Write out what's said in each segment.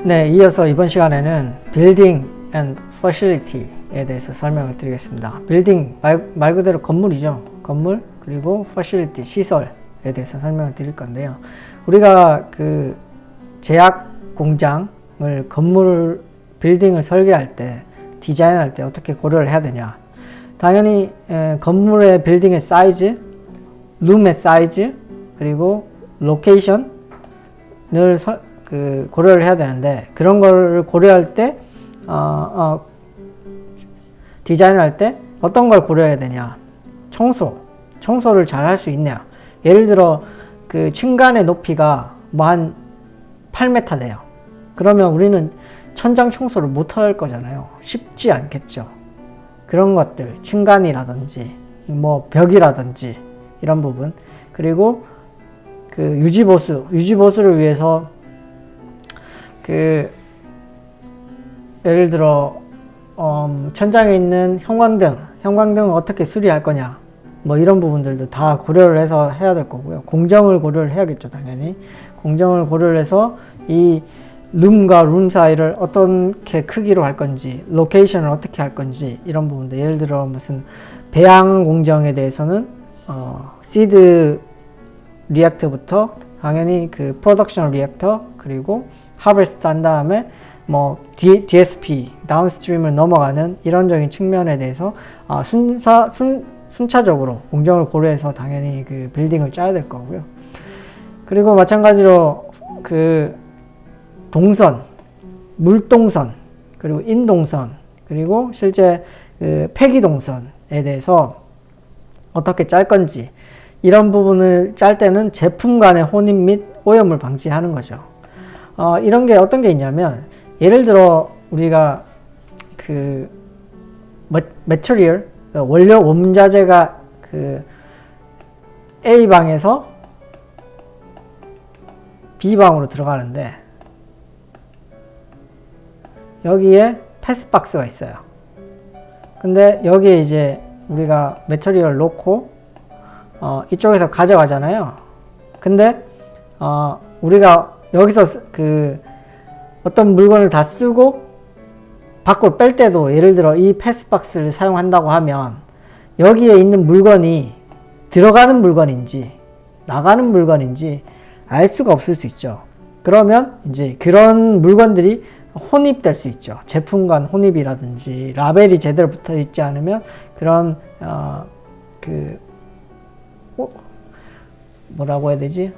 네, 이어서 이번 시간에는 Building and Facility에 대해서 설명을 드리겠습니다. Building 말 그대로 건물이죠. 건물, 그리고 Facility, 시설에 대해서 설명을 드릴 건데요. 우리가 그 제약 공장을 빌딩을 설계할 때, 디자인할 때 어떻게 고려를 해야 되냐. 당연히 건물의 빌딩의 사이즈, 룸의 사이즈, 그리고 로케이션을 고려를 해야 되는데, 그런 거를 고려할 때 디자인을 할 때 어떤 걸 고려해야 되냐. 청소를 잘 할 수 있냐. 예를 들어 그 층간의 높이가 뭐 한 8m 돼요. 그러면 우리는 천장 청소를 못 할 거잖아요. 쉽지 않겠죠. 그런 것들, 층간이라든지 뭐 벽이라든지 이런 부분, 그리고 그 유지보수를 위해서 그 예를 들어 천장에 있는 형광등을 어떻게 수리할 거냐, 뭐 이런 부분들도 다 고려를 해서 해야 될 거고요. 공정을 고려를 해야겠죠. 당연히 공정을 고려를 해서 이 룸과 룸 사이를 어떻게 크기로 할 건지, 로케이션을 어떻게 할 건지, 이런 부분들. 예를 들어 무슨 배양 공정에 대해서는 시드 리액터부터 당연히 그 프로덕션 리액터, 그리고 하베스트 한 다음에 뭐 DSP 다운스트림을 넘어가는 이런적인 측면에 대해서 순차적으로 공정을 고려해서 당연히 그 빌딩을 짜야 될 거고요. 그리고 마찬가지로 그 동선, 물동선, 그리고 인동선, 그리고 실제 그 폐기동선에 대해서 어떻게 짤 건지, 이런 부분을 짤 때는 제품 간의 혼입 및 오염을 방지하는 거죠. 이런 게 어떤 게 있냐면, 예를 들어 우리가 그 매트리얼, 원료 원자재가 그 A방에서 B방으로 들어가는데, 여기에 패스박스가 있어요. 근데 여기에 이제 우리가 매트리얼 놓고 이쪽에서 가져가잖아요. 근데 우리가 여기서 그 어떤 물건을 다 쓰고 밖으로 뺄 때도, 예를 들어 이 패스박스를 사용한다고 하면 여기에 있는 물건이 들어가는 물건인지 나가는 물건인지 알 수가 없을 수 있죠. 그러면 이제 그런 물건들이 혼입될 수 있죠. 제품 간 혼입이라든지 라벨이 제대로 붙어 있지 않으면 그런 뭐라고 해야 되지?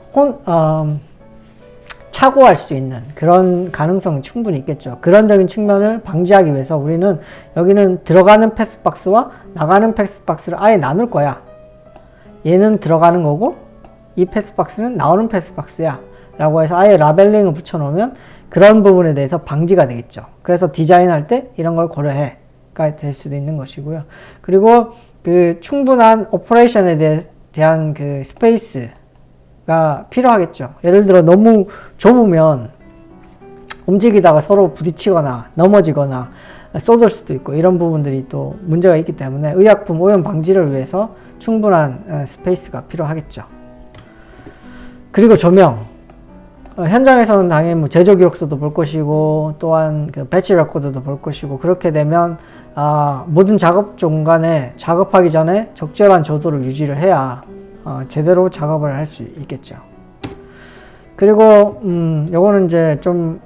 착오할 수 있는 그런 가능성이 충분히 있겠죠. 그런적인 측면을 방지하기 위해서 우리는 여기는 들어가는 패스박스와 나가는 패스박스를 아예 나눌 거야. 얘는 들어가는 거고 이 패스박스는 나오는 패스박스야 라고 해서 아예 라벨링을 붙여 놓으면 그런 부분에 대해서 방지가 되겠죠. 그래서 디자인할 때 이런 걸 고려해가 될 수도 있는 것이고요. 그리고 그 충분한 오퍼레이션에 대한 그 스페이스가 필요하겠죠. 예를 들어 너무 좁으면 움직이다가 서로 부딪히거나 넘어지거나 쏟을 수도 있고, 이런 부분들이 또 문제가 있기 때문에 의약품 오염 방지를 위해서 충분한 스페이스가 필요하겠죠. 그리고 조명. 현장에서는 당연히 뭐 제조 기록서도 볼 것이고, 또한 그 배치 레코드도 볼 것이고, 그렇게 되면 모든 작업 중간에 작업하기 전에 적절한 저도를 유지를 해야 제대로 작업을 할 수 있겠죠. 그리고 요거는 이제 좀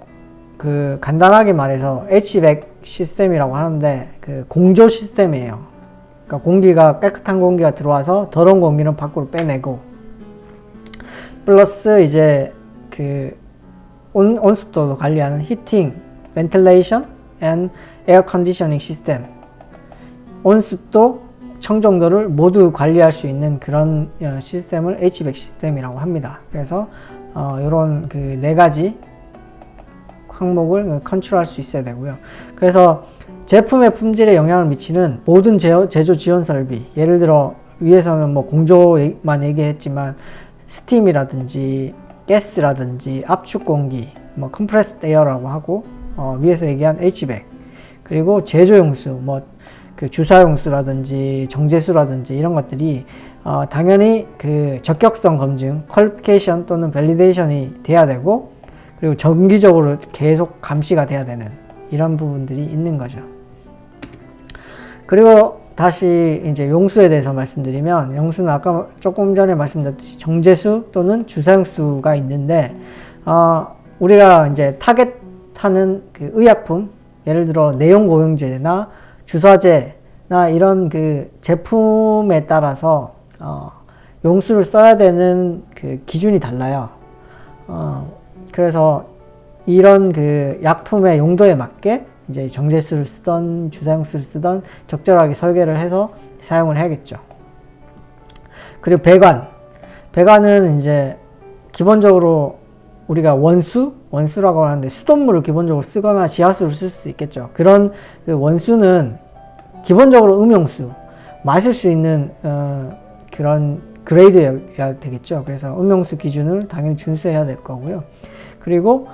그 간단하게 말해서 HVAC 시스템이라고 하는데, 그 공조 시스템이에요. 그러니까 깨끗한 공기가 들어와서 더러운 공기는 밖으로 빼내고, 플러스 이제 그 온습도도 관리하는 히팅, 벤틸레이션 앤 에어 컨디셔닝 시스템, 온습도, 청정도를 모두 관리할 수 있는 그런 시스템을 HVAC 시스템이라고 합니다. 그래서 이런 그 네 가지 항목을 컨트롤할 수 있어야 되고요. 그래서 제품의 품질에 영향을 미치는 모든 제조 지원 설비, 예를 들어 위에서는 뭐 공조만 얘기했지만 스팀이라든지 가스라든지 압축 공기, 뭐 컴프레스드 에어라고 하고, 위에서 얘기한 HVAC, 그리고 제조용수, 뭐 그 주사용수라든지 정제수라든지 이런 것들이 당연히 그 적격성 검증, 퀄리피케이션 또는 밸리데이션이 돼야 되고, 그리고 정기적으로 계속 감시가 돼야 되는 이런 부분들이 있는 거죠. 그리고 다시 이제 용수에 대해서 말씀드리면, 용수는 아까 조금 전에 말씀드렸듯이 정제수 또는 주사용수가 있는데, 우리가 이제 타겟하는 그 의약품, 예를 들어 내용고용제나 주사제나 이런 그 제품에 따라서 용수를 써야 되는 그 기준이 달라요. 그래서 이런 그 약품의 용도에 맞게 이제 정제수를 쓰던 주사용수를 쓰던 적절하게 설계를 해서 사용을 해야겠죠. 그리고 배관은 이제 기본적으로 우리가 원수라고 하는데 수돗물을 기본적으로 쓰거나 지하수를 쓸 수도 있겠죠. 그런 그 원수는 기본적으로 음용수, 마실 수 있는 그런 그레이드여야 되겠죠. 그래서 음용수 기준을 당연히 준수해야 될 거고요. 그리고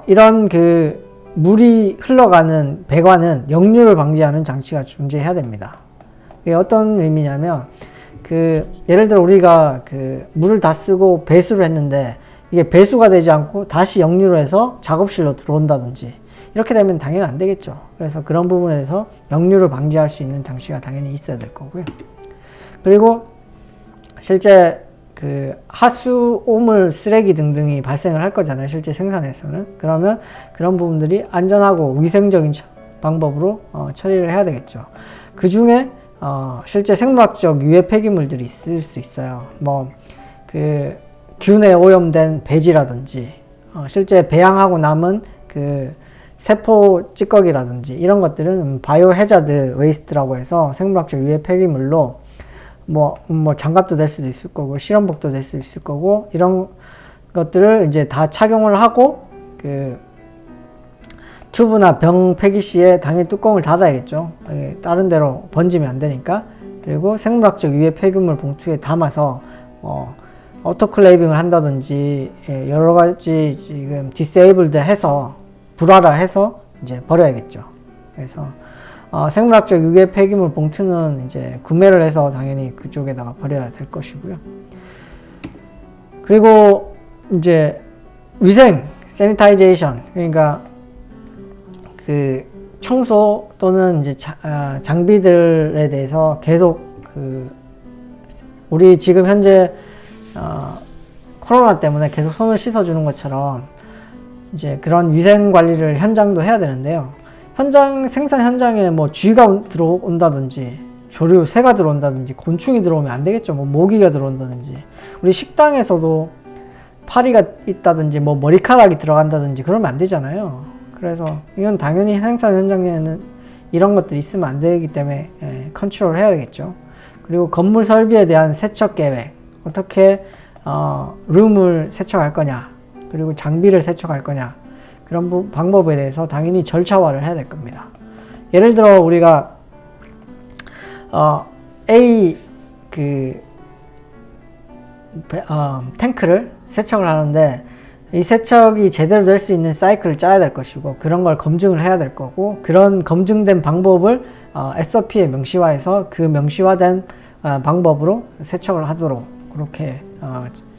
이런 그 물이 흘러가는 배관은 역류를 방지하는 장치가 존재해야 됩니다. 이게 어떤 의미냐면, 그 예를 들어 우리가 그 물을 다 쓰고 배수를 했는데 이게 배수가 되지 않고 다시 역류를 해서 작업실로 들어온다든지 이렇게 되면 당연히 안 되겠죠. 그래서 그런 부분에서 역류를 방지할 수 있는 장치가 당연히 있어야 될 거고요. 그리고 실제 그 하수, 오물, 쓰레기 등등이 발생을 할 거잖아요. 실제 생산에서는. 그러면 그런 부분들이 안전하고 위생적인 방법으로 처리를 해야 되겠죠. 그 중에 실제 생물학적 유해 폐기물들이 있을 수 있어요. 뭐 그 균에 오염된 배지라든지 실제 배양하고 남은 그 세포 찌꺼기라든지 이런 것들은 바이오 해자드 웨이스트라고 해서 생물학적 유해 폐기물로 뭐 장갑도 될 수도 있을 거고 실험복도 될 수 있을 거고 이런 것들을 이제 다 착용을 하고 그 튜브나 병 폐기 시에 당연히 뚜껑을 닫아야겠죠. 다른 데로 번지면 안 되니까. 그리고 생물학적 유해 폐기물 봉투에 담아서 오토클레이빙을 한다든지 여러 가지 지금 디세이블드 해서 불활화해서 이제 버려야겠죠. 그래서 생물학적 유해 폐기물 봉투는 이제 구매를 해서 당연히 그쪽에다가 버려야 될 것이고요. 그리고 이제 위생, 세니타이제이션, 그러니까 그 청소 또는 이제 장비들에 대해서 계속 그 우리 지금 현재 코로나 때문에 계속 손을 씻어주는 것처럼 이제 그런 위생 관리를 현장도 해야 되는데요. 생산 현장에 뭐 쥐가 들어온다든지 조류, 새가 들어온다든지 곤충이 들어오면 안 되겠죠. 뭐 모기가 들어온다든지. 우리 식당에서도 파리가 있다든지 뭐 머리카락이 들어간다든지 그러면 안 되잖아요. 그래서 이건 당연히 생산 현장에는 이런 것들이 있으면 안 되기 때문에 컨트롤 해야 되겠죠. 그리고 건물 설비에 대한 세척 계획, 어떻게 룸을 세척할 거냐, 그리고 장비를 세척할 거냐, 그런 방법에 대해서 당연히 절차화를 해야 될 겁니다. 예를 들어 우리가 A 탱크를 세척을 하는데 이 세척이 제대로 될 수 있는 사이클을 짜야 될 것이고 그런 걸 검증을 해야 될 거고 그런 검증된 방법을 SOP에 명시화해서 그 명시화된 방법으로 세척을 하도록 그렇게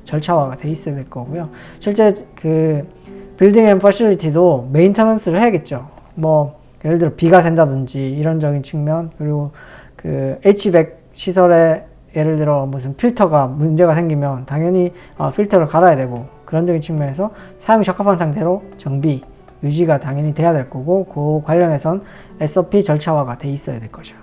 절차화가 돼 있어야 될 거고요. 실제 그 빌딩 앤 퍼실리티도 메인터넌스를 해야겠죠. 뭐 예를 들어 비가 샌다든지 이런적인 측면, 그리고 그 HVAC 시설에 예를 들어 무슨 필터가 문제가 생기면 당연히 필터를 갈아야 되고 그런적인 측면에서 사용 적합한 상태로 정비, 유지가 당연히 돼야 될 거고 그 관련해선 SOP 절차화가 돼 있어야 될 거죠.